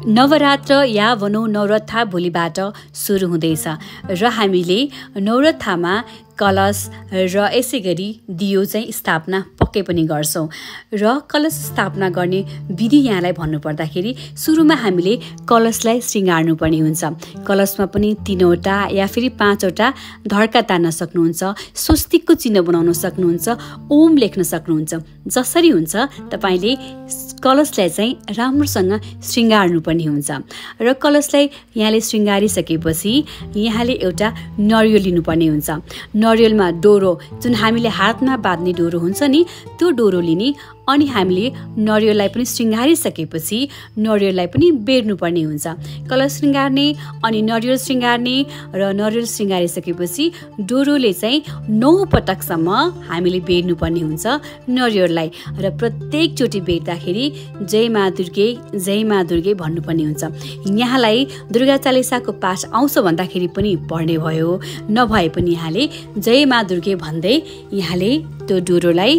नवरात्र या भनौँ नवरथा भोलिबाट सुरु हुँदैछ र हामीले नवरथामा कलश र यसै गरी दियो चाहिँ स्थापना पक्कै पनि गर्छौँ र कलश स्थापना गर्ने विधि यहाँलाई भन्नुपर्दाखेरि सुरुमा हामीले कलशलाई श्रृङ्गार्नु पर्ने हुन्छ। कलशमा पनि 3वटा या फेरि 5वटा धड्का तान्न सक्नुहुन्छ, स्वस्तिकको चिन्ह बनाउन सक्नुहुन्छ, ओम लेख्न सक्नुहुन्छ। जसरी हुन्छ तपाईले कलशलाई चाहिँ राम्रोसँग श्रृङ्गार्नु पर्ने हुन्छ र कलशलाई यहाँले श्रृङ्गारिसकेपछि यहाँले एउटा नरिवल लिनुपर्ने हुन्छ। नरिवलमा डोरो, जुन हामीले हातमा बाँध्ने डोरो हुन्छ नि, त्यो डोरो लिने अनि हामीले नरिवललाई पनि श्रृङ्गारिसकेपछि नरिवललाई पनि बेर्नुपर्ने हुन्छ। कलश श्रृङ्गार्ने अनि नरिवल श्रृङ्गार्ने र नरिवल श्रृङ्गारिसकेपछि डोरोले चाहिँ 9 पटकसम्म हामीले बेर्नुपर्ने हुन्छ नरिवललाई र प्रत्येकचोटि बेर्दाखेरि जय मा दुर्गे भन्नुपर्ने हुन्छ। यहाँलाई दुर्गा चालिसाको पाठ आउँछ भन्दाखेरि पनि पढ्ने भयो, नभए पनि यहाँले जय मा दुर्गे भन्दै यहाँले त्यो डोरोलाई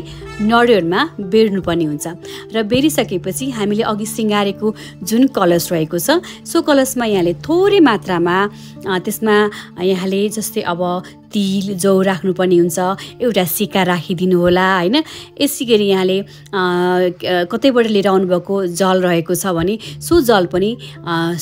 नरिवलमा बेर्नुपर्ने हुन्छ र बेरिसकेपछि हामीले अघि श्रृङ्गारेको जुन कलश रहेको छ सो कलशमा यहाँले थोरै मात्रामा त्यसमा यहाँले जस्तै अब तिल जौ राख्नुपर्ने हुन्छ, एउटा सिक्का राखिदिनु होला हैन। यसै गरी यहाँले कतैबाट लिएर आउनुभएको जल रहेको छ भने सो जल पनि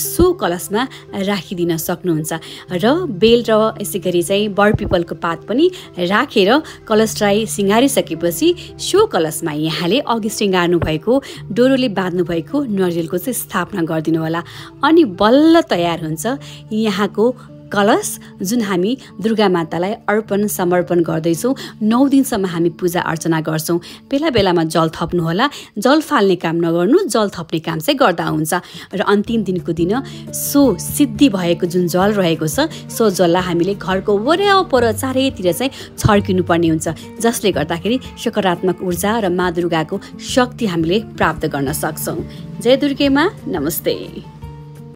सो कलशमा राखिदिन सक्नुहुन्छ र बेल र यसै गरी चाहिँ बरपिपलको पात पनि राखेर कलशलाई श्रृङ्गारिसकेपछि सो कलशमा यहाँले अघि श्रृङ्गार्नु भएको डोरोले बाँध्नु भएको नरिवलको चाहिँ स्थापना गरिदिनु होला अनि बल्ल तयार हुन्छ यहाँको कलश, जुन हामी दुर्गा मातालाई अर्पण समर्पण गर्दैछौँ। 9 दिनसम्म हामी पूजा अर्चना गर्छौँ। बेला बेलामा जल थप्नु होला, जल फाल्ने काम नगर्नु, जल थप्ने काम चाहिँ गर्दा हुन्छ र अन्तिम दिनको दिन सो सिद्धि भएको जुन जल रहेको छ सो जललाई हामीले घरको वरपर चारैतिर चाहिँ छर्किनु पर्ने हुन्छ, जसले गर्दाखेरि सकारात्मक ऊर्जा र माँ दुर्गाको शक्ति हामीले प्राप्त गर्न सक्छौँ। जय दुर्गे माँ, नमस्ते।